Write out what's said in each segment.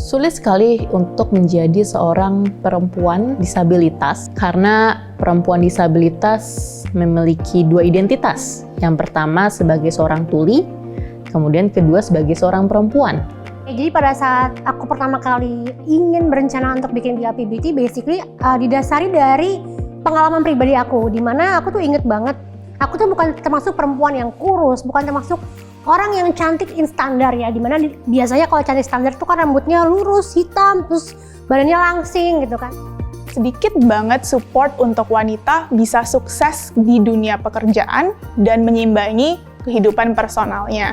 Sulit sekali untuk menjadi seorang perempuan disabilitas karena perempuan disabilitas memiliki dua identitas. Yang pertama sebagai seorang tuli, kemudian kedua sebagai seorang perempuan. Jadi pada saat aku pertama kali ingin berencana untuk bikin BLP Beauty, basically didasari dari pengalaman pribadi aku, di mana aku tuh inget banget, aku tuh bukan termasuk perempuan yang kurus, bukan termasuk orang yang cantik standar ya, dimana biasanya kalau cantik standar itu kan rambutnya lurus, hitam, terus badannya langsing gitu kan. Sedikit banget support untuk wanita bisa sukses di dunia pekerjaan dan menyimbangi kehidupan personalnya.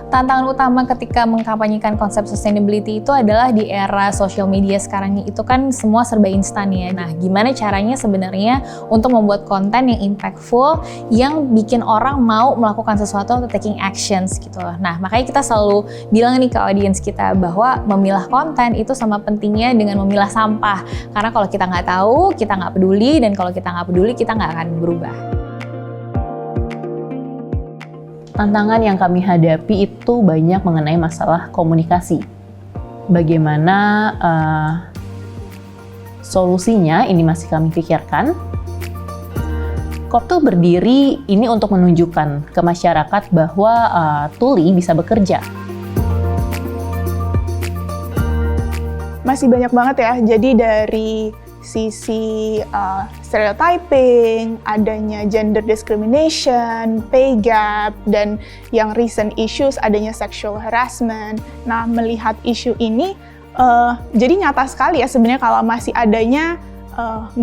Tantangan utama ketika mengkampanyekan konsep sustainability itu adalah di era social media sekarang itu kan semua serba instan ya. Nah, gimana caranya sebenarnya untuk membuat konten yang impactful, yang bikin orang mau melakukan sesuatu atau taking actions gitu. Nah, makanya kita selalu bilang nih ke audiens kita bahwa memilah konten itu sama pentingnya dengan memilah sampah. Karena kalau kita nggak tahu, kita nggak peduli, dan kalau kita nggak peduli, kita nggak akan berubah. Tantangan yang kami hadapi itu banyak mengenai masalah komunikasi. Bagaimana solusinya ini masih kami pikirkan. Koptul berdiri ini untuk menunjukkan ke masyarakat bahwa tuli bisa bekerja. Masih banyak banget ya, jadi dari sisi stereotyping, adanya gender discrimination, pay gap, dan yang recent issues adanya sexual harassment. Nah, melihat isu ini, jadi nyata sekali ya sebenarnya kalau masih adanya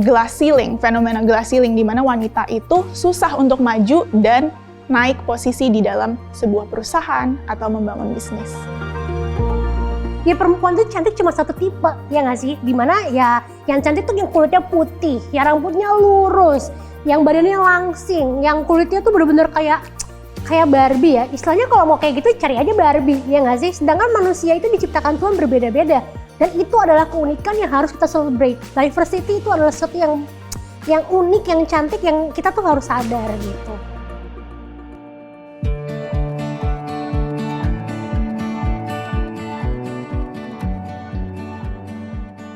glass ceiling, fenomena glass ceiling, di mana wanita itu susah untuk maju dan naik posisi di dalam sebuah perusahaan atau membangun bisnis. Ya perempuan tuh cantik cuma satu tipe, ya nggak sih? Dimana ya yang cantik tuh yang kulitnya putih, yang rambutnya lurus, yang badannya langsing, yang kulitnya tuh bener-bener kayak Barbie ya. Istilahnya kalau mau kayak gitu cari aja Barbie, ya nggak sih? Sedangkan manusia itu diciptakan Tuhan berbeda-beda. Dan itu adalah keunikan yang harus kita celebrate. Diversity itu adalah sesuatu yang unik, yang cantik, yang kita tuh harus sadar gitu.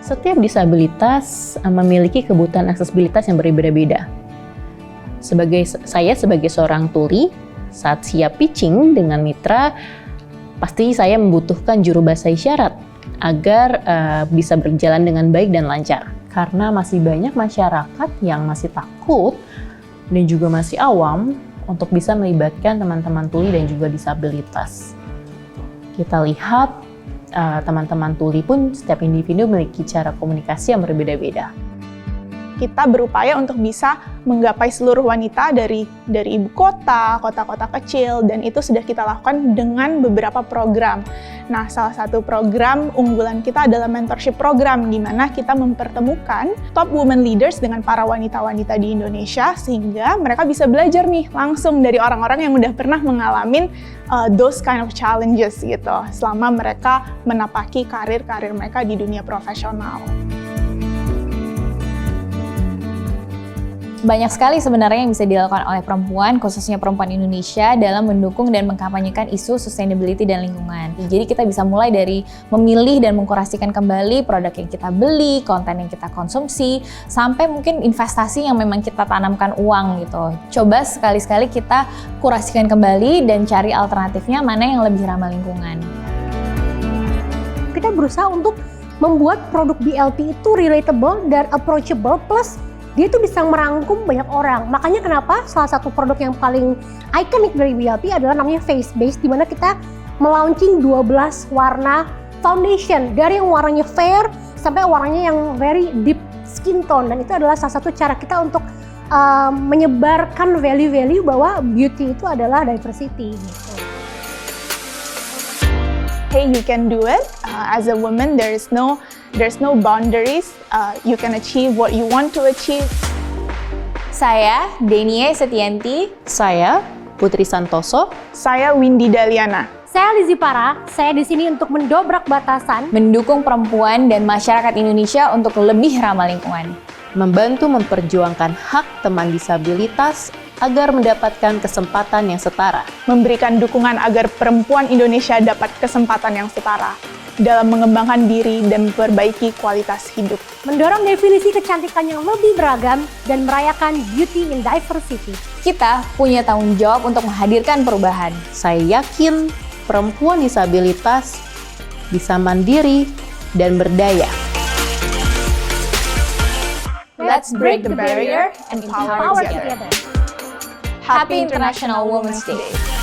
Setiap disabilitas memiliki kebutuhan aksesibilitas yang berbeda-beda. Saya sebagai seorang tuli, saat siap pitching dengan mitra, pasti saya membutuhkan juru bahasa isyarat agar bisa berjalan dengan baik dan lancar. Karena masih banyak masyarakat yang masih takut dan juga masih awam untuk bisa melibatkan teman-teman tuli dan juga disabilitas. Kita lihat teman-teman tuli pun setiap individu memiliki cara komunikasi yang berbeda-beda. Kita berupaya untuk bisa menggapai seluruh wanita dari ibu kota, kota-kota kecil, dan itu sudah kita lakukan dengan beberapa program. Nah, salah satu program unggulan kita adalah mentorship program, di mana kita mempertemukan top women leaders dengan para wanita-wanita di Indonesia, sehingga mereka bisa belajar nih langsung dari orang-orang yang udah pernah mengalami those kind of challenges gitu, selama mereka menapaki karir-karir mereka di dunia profesional. Banyak sekali sebenarnya yang bisa dilakukan oleh perempuan, khususnya perempuan Indonesia, dalam mendukung dan mengkampanyekan isu sustainability dan lingkungan. Jadi kita bisa mulai dari memilih dan mengkurasikan kembali produk yang kita beli, konten yang kita konsumsi, sampai mungkin investasi yang memang kita tanamkan uang gitu. Coba sekali-sekali kita kurasikan kembali dan cari alternatifnya mana yang lebih ramah lingkungan. Kita berusaha untuk membuat produk BLP itu relatable dan approachable, plus dia tuh bisa merangkum banyak orang. Makanya kenapa salah satu produk yang paling ikonik dari BLP adalah namanya Face Base, di mana kita melaunching 12 warna foundation, dari yang warnanya fair sampai warnanya yang very deep skin tone. Dan itu adalah salah satu cara kita untuk menyebarkan value-value bahwa beauty itu adalah diversity gitu. Hey, you can do it. As a woman, there's no boundaries. You can achieve what you want to achieve. Saya Denia Setianti. Saya Putri Santoso. Saya Windy Daliana. Saya Lizzy Para. Saya di sini untuk mendobrak batasan, Mendukung perempuan dan masyarakat Indonesia untuk lebih ramah lingkungan. Membantu memperjuangkan hak teman disabilitas agar mendapatkan kesempatan yang setara. Memberikan dukungan agar perempuan Indonesia dapat kesempatan yang setara dalam mengembangkan diri dan memperbaiki kualitas hidup. Mendorong definisi kecantikan yang lebih beragam dan merayakan beauty in diversity. Kita punya tanggung jawab untuk menghadirkan perubahan. Saya yakin perempuan disabilitas bisa mandiri dan berdaya. Let's break the barrier and empower Power together. together. Happy International Women's Day.